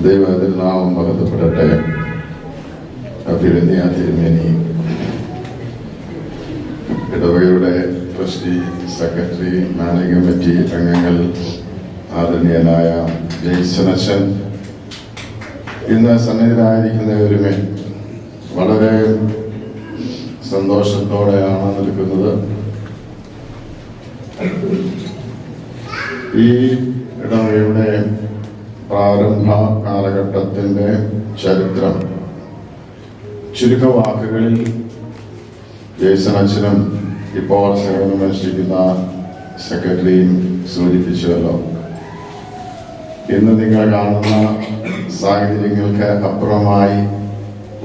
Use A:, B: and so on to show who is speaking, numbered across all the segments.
A: ദൈവനാമം മഹത്വപ്പെടട്ടെ. അഭിനന്ദ തിരുമേനി, ഇടവകയുടെ ട്രസ്റ്റി, സെക്രട്ടറി, മാനേജിംഗ് കമ്മിറ്റി അംഗങ്ങൾ, ആദരണീയനായ ജെയ്സൺ അച്ഛൻ, ഇന്ന് സന്നിധിയിലായിരിക്കുന്നവരുമേ വളരെ സന്തോഷത്തോടെയാണ് നിൽക്കുന്നത്. ഈ ഇടവകയുടെ പ്രാരംഭ കാലഘട്ടത്തിൻ്റെ ചരിത്രം ചുരുക്കവാക്കുകളിൽ ജെയ്സൺ അച്ഛനും ഇപ്പോൾ സേവനമനുഷ്ഠിക്കുന്ന സെക്രട്ടറിയും സൂചിപ്പിച്ചുവല്ലോ. ഇന്ന് നിങ്ങൾ കാണുന്ന സാഹചര്യങ്ങൾക്ക് അപ്പുറമായി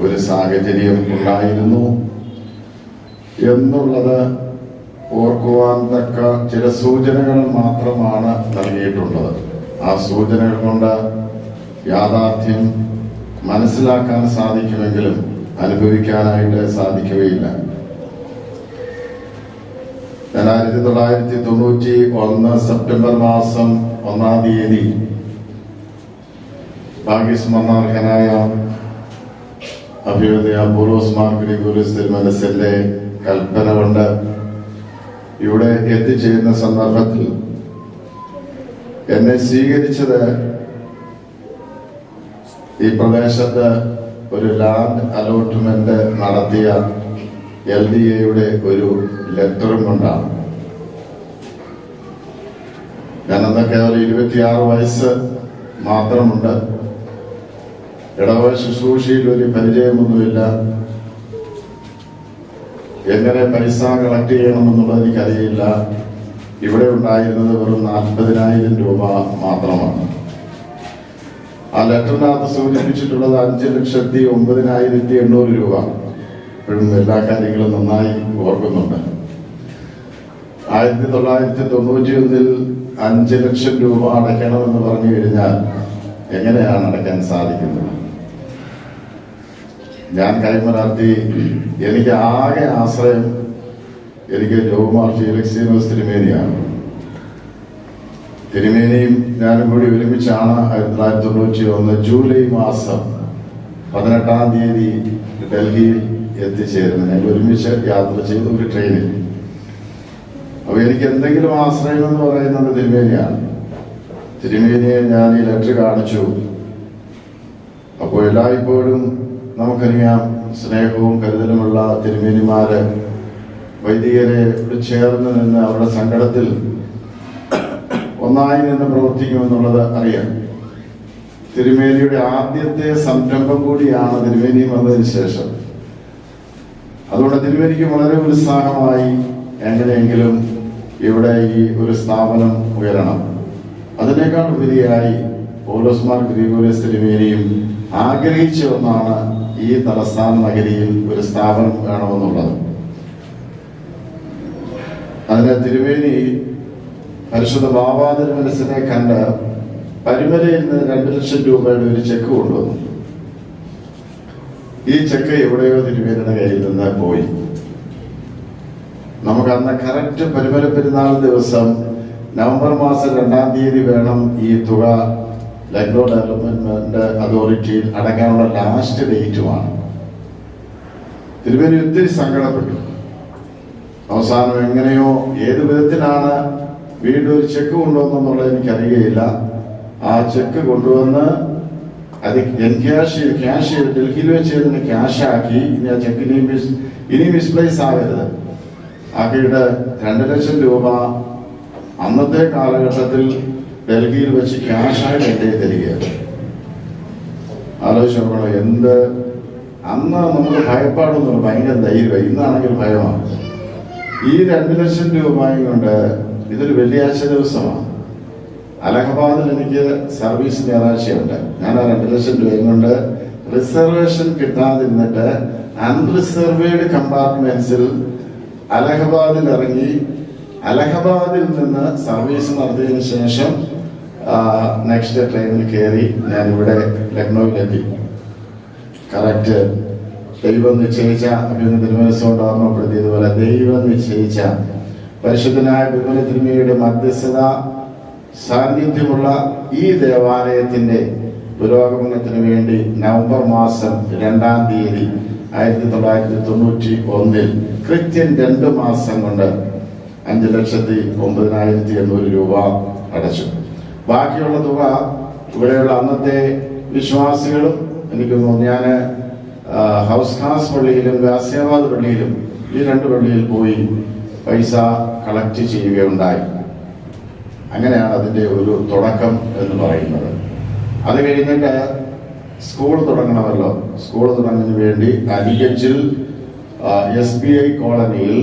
A: ഒരു സാഹചര്യം ഉണ്ടായിരുന്നു എന്നുള്ളത് ഓർക്കുവാൻ തക്ക ചില സൂചനകൾ മാത്രമാണ് നൽകിയിട്ടുള്ളത്. ആ സൂചനകൾ കൊണ്ട് യാഥാർത്ഥ്യം മനസ്സിലാക്കാൻ സാധിക്കുമെങ്കിലും അനുഭവിക്കാനായിട്ട് സാധിക്കുകയില്ല. 1991 സെപ്റ്റംബർ മാസം 1-ാം തീയതി ഭാഗ്യസ്മരണാർഹനായ അഭിനന്ദ പൗലോസ് മാർ ഗ്രിഗോറിയോസ് തിരുമനസിന്റെ കൽപ്പന കൊണ്ട് ഇവിടെ എത്തിച്ചേരുന്ന സന്ദർഭത്തിൽ എന്നെ സ്വീകരിച്ചത് ഈ പ്രദേശത്ത് ഒരു ലാൻഡ് അലോട്ട്മെന്റ് നടത്തിയ LDAയുടെ ഒരു ലെറ്ററും കൊണ്ടാണ്. ഞാനന്ന് കേവലം 26 വയസ്സ് മാത്രമുണ്ട്. ഇടവക ശുശ്രൂഷയിൽ ഒരു പരിചയമൊന്നുമില്ല. എങ്ങനെ പൈസ കളക്ട് ചെയ്യണമെന്നുള്ളത് എനിക്കറിയില്ല. ഇവിടെ ഉണ്ടായിരുന്നത് വെറും 40,000 രൂപ മാത്രമാണ്. ആ ലെറ്ററിനകത്ത് സൂചിപ്പിച്ചിട്ടുള്ളത് 5,09,800 രൂപ. ഇപ്പോഴും എല്ലാ കാര്യങ്ങളും നന്നായി ഓർക്കുന്നുണ്ട്. 1991 5 ലക്ഷം രൂപ അടയ്ക്കണമെന്ന് പറഞ്ഞു കഴിഞ്ഞാൽ എങ്ങനെയാണ് അടയ്ക്കാൻ സാധിക്കുന്നത്? ഞാൻ കൈമലർത്തി എനിക്ക് ആകെ ആശ്രയം എനിക്ക് ജോമാർ ഫീലിക്സ് തിരുമേനിയാണ്. തിരുമേനിയും ഞാനും കൂടി ഒരുമിച്ചാണ് 1991 ജൂലൈ മാസം 18-ാം തീയതി ഡൽഹിയിൽ എത്തിച്ചേരുന്നത്. ഞങ്ങൾ ഒരുമിച്ച് യാത്ര ചെയ്ത ഒരു ട്രെയിനിൽ. അപ്പോൾ എനിക്ക് എന്തെങ്കിലും ആശ്രയം എന്ന് പറയുന്നത് തിരുമേനിയാണ്. തിരുമേനിയെ ഞാൻ ഈ ലെറ്റർ കാണിച്ചു. അപ്പോൾ എല്ലായ്പ്പോഴും നമുക്കറിയാം, സ്നേഹവും കരുതലുമുള്ള തിരുമേനിമാര് വൈദികരെ ചേർന്ന് നിന്ന് അവരുടെ സങ്കടത്തിൽ ഒന്നായി നിന്ന് പ്രവർത്തിക്കുമെന്നുള്ളത് അറിയാം. തിരുമേനിയുടെ ആദ്യത്തെ സംരംഭം കൂടിയാണ് തിരുമേനി വന്നതിന് ശേഷം. അതുകൊണ്ട് തിരുമേനിക്ക് വളരെ ഉത്സാഹമായി എങ്ങനെയെങ്കിലും ഇവിടെ ഈ ഒരു സ്ഥാപനം ഉയരണം. അതിനേക്കാൾ ഉപരിയായി പൗലോസ് മാർ ഗ്രിഗോറിയോസ് തിരുമേനിയും ആഗ്രഹിച്ച ഒന്നാണ് ഈ തലസ്ഥാന നഗരിയിൽ ഒരു സ്ഥാപനം വേണമെന്നുള്ളത്. അതിന് തിരുമേനി പരിശുദ്ധ ബാബാ തിരുമനസിനെ കണ്ട് പരിമലയിൽ നിന്ന് 2 ലക്ഷം രൂപയുടെ ഒരു ചെക്ക് കൊണ്ടുവന്നു. ഈ ചെക്ക് എവിടെയോ തിരുമേനിയുടെ കയ്യിൽ നിന്ന് പോയി. നമുക്ക് അന്ന് കറക്റ്റ് പരിമല പെരുന്നാൾ ദിവസം നവംബർ മാസം 2-ാം തീയതി വേണം ഈ തുക ലക്നോ ഡെവലപ്മെന്റ് അതോറിറ്റിയിൽ അടയ്ക്കാനുള്ള ലാസ്റ്റ് ഡേറ്റുമാണ്. തിരുമേനി ഒത്തിരി സങ്കടപ്പെട്ടു. അവസാനം എങ്ങനെയോ ഏത് വിധത്തിലാണ് വീണ്ടും ഒരു ചെക്ക് കൊണ്ടുവന്നെന്നുള്ളത് എനിക്കറിയുകയില്ല. ആ ചെക്ക് കൊണ്ടുവന്ന് അത് ക്യാഷ് ഡൽഹിയിൽ വെച്ച് ഇതിന് ക്യാഷാക്കി. ഇനി ആ ചെക്ക് ഇനി മിസ്പ്ലേസ് ആകരുത്. ആക്കിയിട്ട് 2 ലക്ഷം രൂപ അന്നത്തെ കാലഘട്ടത്തിൽ ഡൽഹിയിൽ വെച്ച് ക്യാഷായിട്ട് എൻ്റെ തരികയാണ്. ആലോചിച്ച് നോക്കണം. എന്ത് അന്ന് നമുക്ക് ഭയപ്പാടൊന്നുമില്ല, ഭയങ്കര ധൈര്യമായി. ഇന്നാണെങ്കിൽ ഭയമാണ്. ഈ 2 ലക്ഷം രൂപയും കൊണ്ട് ഇതൊരു വെള്ളിയാഴ്ച ദിവസമാണ്. അലഹബാദിൽ എനിക്ക് സർവീസ് ഞായറാഴ്ചയുണ്ട്. ഞാൻ ആ 2 ലക്ഷം രൂപയും കൊണ്ട് റിസർവേഷൻ കിട്ടാതിരുന്നിട്ട് അൺറിസർവേഡ് കമ്പാർട്ട്മെന്റ്സിൽ അലഹബാദിൽ ഇറങ്ങി അലഹബാദിൽ നിന്ന് സർവീസ് നടത്തിയതിനു ശേഷം നെക്സ്റ്റ് ട്രെയിനിൽ കയറി ഞാനിവിടെ ലക്നൌവിലെത്തി. കറക്റ്റ് ദൈവം നിശ്ചയിച്ച അഭിനന്ദ തിരുമനസ്സുകൊണ്ട് ഓർമ്മപ്പെടുത്തിയതുപോലെ ദൈവം നിശ്ചയിച്ച പരിശുദ്ധനായ വിമല തിരുമേനിയുടെ മധ്യസ്ഥത സാന്നിധ്യമുള്ള ഈ ദേവാലയത്തിന്റെ പുരോഗമനത്തിന് വേണ്ടി നവംബർ മാസം 2-ാം തീയതി 1991 കൃത്യം 2 മാസം കൊണ്ട് 5,09,800 രൂപ അടച്ചു. ബാക്കിയുള്ള തുക ഇവിടെയുള്ള അന്നത്തെ വിശ്വാസികളും, എനിക്ക് തോന്നുന്നു ഞാൻ ഹൗസ് ഖാസ് പള്ളിയിലും ഗാസിയാബാദ് പള്ളിയിലും ഈ 2 പള്ളിയിൽ പോയി പൈസ കളക്ട് ചെയ്യുകയുണ്ടായി. അങ്ങനെയാണ് അതിൻ്റെ ഒരു തുടക്കം എന്ന് പറയുന്നത്. അത് കഴിഞ്ഞിട്ട് സ്കൂൾ തുടങ്ങണമല്ലോ. സ്കൂൾ തുടങ്ങുന്നതിന് വേണ്ടി അലിഗഞ്ചിൽ SBI കോളനിയിൽ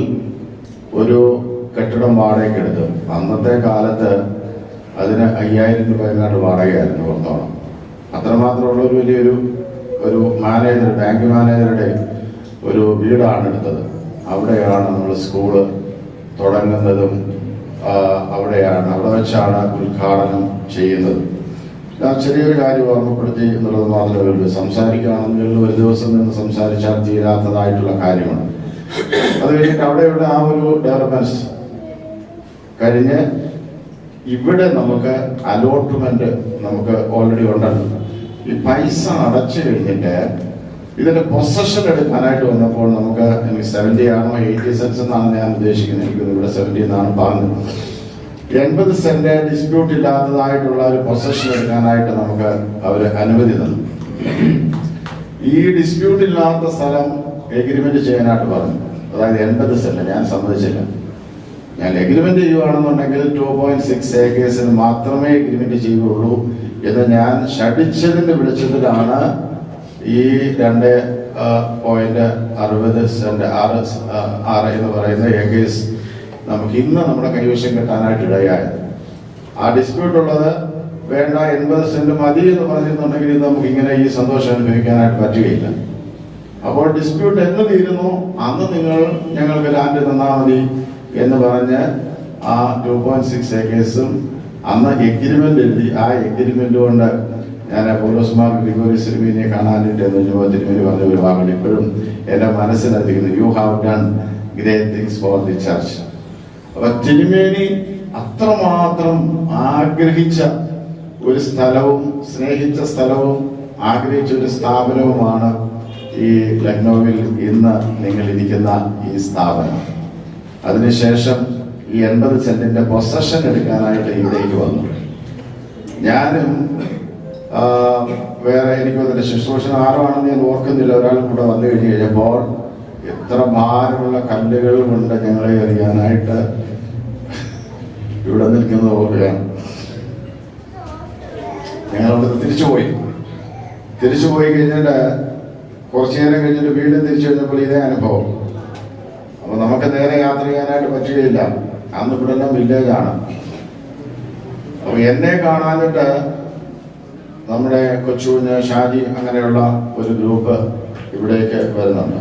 A: ഒരു കെട്ടിടം വാടകയ്ക്ക് എടുത്തു. അന്നത്തെ കാലത്ത് അതിന് 5,000 രൂപ എങ്ങാണ്ട് വാടകയായിരുന്നു പുറത്തോളം. അത്രമാത്രമുള്ള ഒരു വലിയൊരു മാനേജർ, ബാങ്ക് മാനേജറുടെ ഒരു വീടാണ് എടുത്തത്. അവിടെയാണ് നമ്മൾ സ്കൂള് തുടങ്ങുന്നതും അവിടെ വെച്ചാണ് ഉദ്ഘാടനം ചെയ്യുന്നത്. ഞാൻ ചെറിയൊരു കാര്യം ഓർമ്മപ്പെടുത്തി എന്നുള്ളത് മാത്രമേ ഉള്ളൂ. സംസാരിക്കുകയാണെങ്കിൽ ഒരു ദിവസം നിന്ന് സംസാരിച്ചാൽ തീരാത്തതായിട്ടുള്ള കാര്യമാണ്. അത് കഴിഞ്ഞിട്ട് അവിടെ ആ ഒരു ഡെവലപ്മെന്റ്സ് കഴിഞ്ഞ് ഇവിടെ നമുക്ക് അലോട്ട്മെന്റ് നമുക്ക് ഓൾറെഡി ഉണ്ടല്ലോ. ഈ പൈസ അടച്ചു കഴിഞ്ഞിട്ട് ഇതിന്റെ പൊസഷൻ എടുക്കാനായിട്ട് വന്നപ്പോൾ നമുക്ക് 70 ആണോ 80 സെന്റ്സ് എന്നാണ് ഞാൻ ഉദ്ദേശിക്കുന്നത്. എനിക്ക് ഇവിടെ 70 എന്നാണ് പറഞ്ഞത്. 80 സെന്റ് ഡിസ്പ്യൂട്ട് ഇല്ലാത്തതായിട്ടുള്ള ഒരു പൊസഷൻ എടുക്കാനായിട്ട് നമുക്ക് അവർ അനുമതി തന്നു. ഈ ഡിസ്പ്യൂട്ട് ഇല്ലാത്ത സ്ഥലം എഗ്രിമെന്റ് ചെയ്യാനായിട്ട് പറഞ്ഞു. അതായത് 80 സെന്റ് ഞാൻ സമ്മതിച്ചില്ല. ഞാൻ എഗ്രിമെന്റ് ചെയ്യുകയാണെന്നുണ്ടെങ്കിൽ 2.6 ഏക്കേഴ്സിന് മാത്രമേ എഗ്രിമെന്റ് ചെയ്യുകയുള്ളൂ എന്ന് ഞാൻ ശഠിച്ചതിന്റെ വെളിച്ചത്തിലാണ് ഈ 2.60 സെന്റ് 6 എന്ന് പറയുന്ന ഏക്കേഴ്സ് നമുക്ക് ഇന്ന് നമ്മുടെ കൈവശം കിട്ടാനായിട്ട് ഇടയായത്. ആ ഡിസ്പ്യൂട്ട് ഉള്ളത് വേണ്ട 80 സെന്റ് മതി എന്ന് പറഞ്ഞിട്ടുണ്ടെങ്കിൽ ഇന്ന് നമുക്ക് ഇങ്ങനെ ഈ സന്തോഷം അനുഭവിക്കാനായിട്ട് പറ്റുകയില്ല. അപ്പോൾ ഡിസ്പ്യൂട്ട് എന്ന് തീരുന്നു അന്ന് ഞങ്ങൾക്ക് ലാൻഡ് തന്നാൽ മതി എന്ന് പറഞ്ഞ് ആ 2.6 ഏക്കേഴ്സും അന്ന് എഗ്രിമെന്റ് എഴുതി. ആ എഗ്രിമെന്റ് കൊണ്ട് ഞാൻ പൗലോസ് മാർ ഗ്രിഗോറിയോസ് തിരുമേനിയെ കാണാനായിട്ട് എന്ന് തിരുമേനി പറഞ്ഞ ഒരു വാക്കുകൾ ഇപ്പോഴും എൻ്റെ മനസ്സിലെത്തിക്കുന്നു. You have done great things for the church. അപ്പൊ തിരുമേനി അത്രമാത്രം ആഗ്രഹിച്ച ഒരു സ്ഥലവും സ്നേഹിച്ച സ്ഥലവും ആഗ്രഹിച്ച ഒരു സ്ഥാപനവുമാണ് ഈ ലക്നൌവിൽ ഇന്ന് നിങ്ങൾ ഇരിക്കുന്ന ഈ സ്ഥാപനം. അതിനുശേഷം ഈ 80 സെന്റിന്റെ പൊസഷൻ എടുക്കാനായിട്ട് ഇവിടേക്ക് വന്നു. ഞാനും വേറെ എനിക്ക് അതിന്റെ ശുശ്രൂഷ ആരുമാണെന്ന് ഞാൻ ഓർക്കുന്നില്ല. ഒരാൾ കൂടെ വന്നു കഴിഞ്ഞു കഴിഞ്ഞപ്പോൾ എത്ര ഭാരമുള്ള കല്ലുകൾ കൊണ്ട് ഞങ്ങളെ എറിയാനായിട്ട് ഇവിടെ നിൽക്കുന്നത് ഓർക്കുകയാണ്. ഞങ്ങളവിടെ തിരിച്ചുപോയി കഴിഞ്ഞിട്ട് കുറച്ചു നേരം കഴിഞ്ഞിട്ട് വീണ്ടും തിരിച്ചു കഴിഞ്ഞപ്പോൾ ഇതേ അനുഭവം. അപ്പൊ നമുക്ക് നേരെ യാത്ര ചെയ്യാനായിട്ട് പറ്റുകയില്ല. അന്ന് ഇവിടെ എല്ലാം വില്ലേജാണ്. അപ്പൊ എന്നെ കാണാനിട്ട് നമ്മുടെ കൊച്ചുകുഞ്ഞ് ഷാജി അങ്ങനെയുള്ള ഒരു ഗ്രൂപ്പ് ഇവിടേക്ക് വരുന്നുണ്ട്.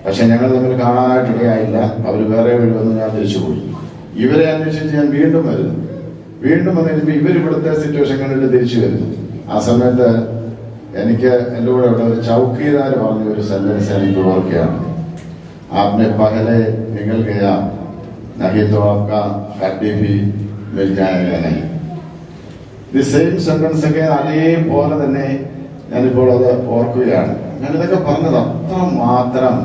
A: പക്ഷെ ഞങ്ങൾ തമ്മിൽ കാണാനായിട്ട് ഇടയായില്ല. അവർ വേറെ വഴി വന്ന് ഞാൻ തിരിച്ചുപോയി. ഇവരെ അന്വേഷിച്ച് ഞാൻ വീണ്ടും വന്നു കഴിഞ്ഞപ്പോൾ ഇവരിവിടുത്തെ സിറ്റുവേഷൻ കണ്ടിട്ട് തിരിച്ചു വരുന്നു. ആ സമയത്ത് എനിക്ക് എൻ്റെ കൂടെ ഉള്ള ഒരു ചൗക്കീദാർ പറഞ്ഞ ഒരു സെന്റൻസ് എനിക്ക് ഓർക്കുകയാണ്. आपने पहले निकल गया नहीं तो आपका कभी भी मिल जाएगा नहीं. ദി സെയിം സെന്റൻസ് ഒക്കെ അതേപോലെ തന്നെ ഞാനിപ്പോൾ അത് ഓർക്കുകയാണ്. ഞാനിതൊക്കെ പറഞ്ഞത് അത്രമാത്രം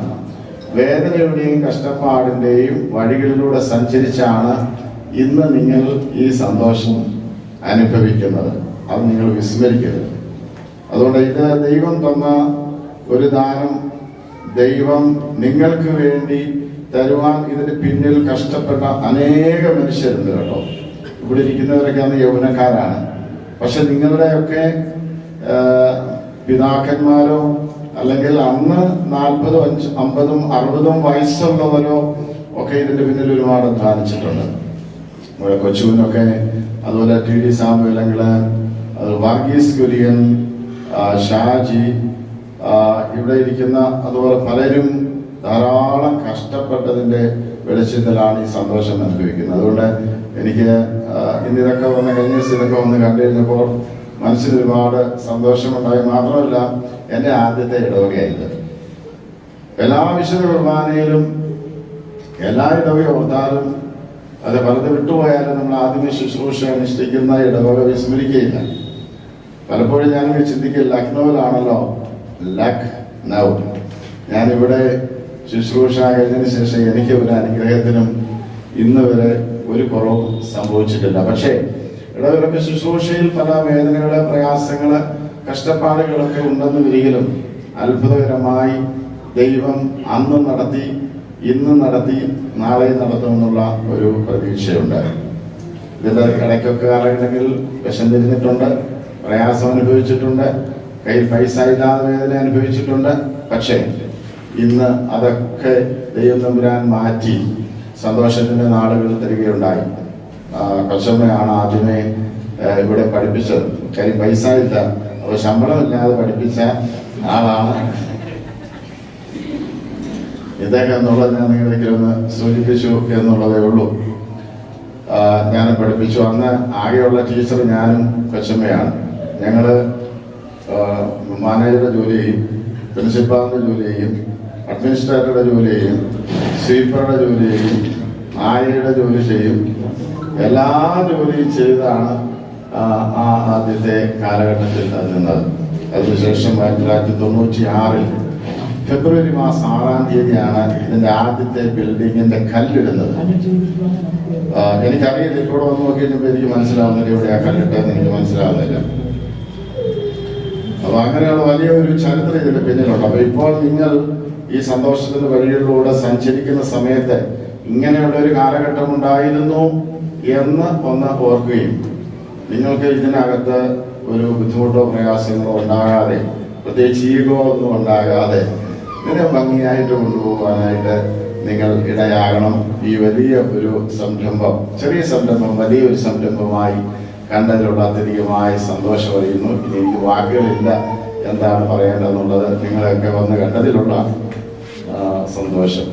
A: വേദനയുടെയും കഷ്ടപ്പാടിൻ്റെയും വഴികളിലൂടെ സഞ്ചരിച്ചാണ് ഇന്ന് നിങ്ങൾ ഈ സന്തോഷം അനുഭവിക്കുന്നത്. അത് നിങ്ങൾ വിസ്മരിക്കരുത്. അതുകൊണ്ട് ഇത് ദൈവം തന്ന ഒരു ദാനം, ദൈവം നിങ്ങൾക്ക് വേണ്ടി തരുവാൻ ഇതിന് പിന്നിൽ കഷ്ടപ്പെട്ട അനേക മനുഷ്യരുണ്ട് കേട്ടോ. ഇവിടെ ഇരിക്കുന്നവരൊക്കെ അന്ന് യൗവനക്കാരാണ്. പക്ഷെ നിങ്ങളുടെയൊക്കെ പിതാക്കന്മാരോ അല്ലെങ്കിൽ അന്ന് 40, 50, 60 വയസ്സുള്ളവരോ ഒക്കെ ഇതിന്റെ പിന്നിൽ ഒരുപാട് ധ്യാനിച്ചിട്ടുണ്ട്. നമ്മുടെ കൊച്ചുവിനൊക്കെ അതുപോലെ TD സാമുവേലങ്ങള്, വർഗീസ് കുര്യൻ, ഷാജി, ഇവിടെ ഇരിക്കുന്ന അതുപോലെ പലരും ധാരാളം കഷ്ടപ്പെട്ടതിന്റെ വെളിച്ചത്തിലാണ് ഈ സന്തോഷം അനുഭവിക്കുന്നത്. അതുകൊണ്ട് എനിക്ക് ഇന്നിതൊക്കെ വന്ന് കഴിഞ്ഞ ദിവസം ഇതൊക്കെ വന്ന് കണ്ടു കഴിഞ്ഞപ്പോൾ മനസ്സിന് ഒരുപാട് സന്തോഷമുണ്ടായി. മാത്രമല്ല എൻ്റെ ആദ്യത്തെ ഇടവകയായത്. എല്ലാ വിശുദ്ധ കുർബാനയിലും എല്ലാ ഇടവക ഓർത്താലും അത് പലത് വിട്ടുപോയാലും നമ്മൾ ആദ്യമേ ശുശ്രൂഷ അനുഷ്ഠിക്കുന്ന ഇടവക വിസ്മരിക്കുകയില്ല. പലപ്പോഴും ഞാനിങ്ങനെ ചിന്തിക്കുക, ലക്നൌവിലാണല്ലോ ലക്നൗ. ഞാനിവിടെ ശുശ്രൂഷ കഴിഞ്ഞതിന് ശേഷം എനിക്ക് ഒരു അനുഗ്രഹത്തിനും ഇന്ന് വരെ ഒരു കുറവും സംഭവിച്ചിട്ടില്ല. പക്ഷേ ഇടവിലൊക്കെ ശുശ്രൂഷയിൽ പല വേദനകള്, പ്രയാസങ്ങള്, കഷ്ടപ്പാടുകളൊക്കെ ഉണ്ടെന്ന് വരികിലും അത്ഭുതകരമായി ദൈവം അന്ന് നടത്തി, ഇന്ന് നടത്തി, നാളെ നടത്തുമെന്നുള്ള ഒരു പ്രതീക്ഷയുണ്ട്. ഇതിൻ്റെ ഇടയ്ക്കൊക്കെ കാലഘട്ടങ്ങളിൽ വിഷം തിരിഞ്ഞിട്ടുണ്ട്, പ്രയാസം അനുഭവിച്ചിട്ടുണ്ട്, കയ്യിൽ പൈസ ഇല്ലാതെ വേദന അനുഭവിച്ചിട്ടുണ്ട്. പക്ഷേ ഇന്ന് അതൊക്കെ ദൈവം തമ്പുരാൻ മാറ്റി സന്തോഷത്തിൻ്റെ നാളുകൾ തരികയുണ്ടായി. കൊച്ചമ്മയാണ് ആദ്യമേ ഇവിടെ പഠിപ്പിച്ചത്. കാര്യം പൈസ ഇല്ല, അപ്പോൾ ശമ്പളമില്ലാതെ പഠിപ്പിച്ച ആളാണ് ഇദ്ദേഹം എന്നുള്ളത് ഞാൻ നിങ്ങളിലേക്ക് ഒന്ന് സൂചിപ്പിച്ചു എന്നുള്ളതേ ഉള്ളൂ. ഞാൻ പഠിപ്പിച്ചു. അന്ന് ആകെയുള്ള ടീച്ചർ ഞാനും കൊച്ചമ്മയാണ്. ഞങ്ങൾ മാനേജറുടെ ജോലി ചെയ്യും, പ്രിൻസിപ്പാളിൻ്റെ ജോലി ചെയ്യും, അഡ്മിനിസ്ട്രേറ്ററുടെ ജോലി ചെയ്യും, സ്വീപ്പറുടെ ജോലി ചെയ്യും, ആയയുടെ ജോലി ചെയ്യും. എല്ലാ ജോലിയും ചെയ്താണ് ആദ്യത്തെ കാലഘട്ടത്തിൽ നിന്നത്. അതിനുശേഷം 1996 ഫെബ്രുവരി മാസം 6-ാം തീയതിയാണ് ഇതിൻ്റെ ആദ്യത്തെ ബിൽഡിങ്ങിൻ്റെ കല്ലിടുന്നത്. എനിക്കറിയില്ല, ഇവിടെ വന്ന് നോക്കിയപ്പോൾ എനിക്ക് മനസ്സിലാവുന്നില്ല ഇവിടെ ആ കല്ലിട്ടതെന്ന് എനിക്ക് മനസ്സിലാവുന്നില്ല. അപ്പോൾ അങ്ങനെയുള്ള വലിയൊരു ചരിത്രം ഇതിൻ്റെ പിന്നിലുണ്ട്. അപ്പോൾ ഇപ്പോൾ നിങ്ങൾ ഈ സന്തോഷത്തിൻ്റെ വഴികളിലൂടെ സഞ്ചരിക്കുന്ന സമയത്ത് ഇങ്ങനെയുള്ള ഒരു കാലഘട്ടം ഉണ്ടായിരുന്നു എന്ന് ഒന്ന് ഓർക്കുകയും നിങ്ങൾക്ക് ഇതിനകത്ത് ഒരു ബുദ്ധിമുട്ടോ പ്രയാസങ്ങളോ ഉണ്ടാകാതെ, പ്രത്യേകിച്ച് ഈഗോ ഒന്നും ഉണ്ടാകാതെ ഇതിനെ ഭംഗിയായിട്ട് കൊണ്ടുപോകാനായിട്ട് നിങ്ങൾ ഇടയാകണം. ഈ വലിയ ഒരു സംരംഭം, ചെറിയ സംരംഭം വലിയൊരു സംരംഭമായി കണ്ടതിലുള്ള അത്യധികമായ സന്തോഷം അറിയുന്നു. ഇനി എനിക്ക് വാക്കുകളില്ല എന്താണ് പറയേണ്ടതെന്നുള്ളത്. നിങ്ങളെയൊക്കെ വന്ന് കണ്ടതിലുള്ള സന്തോഷം.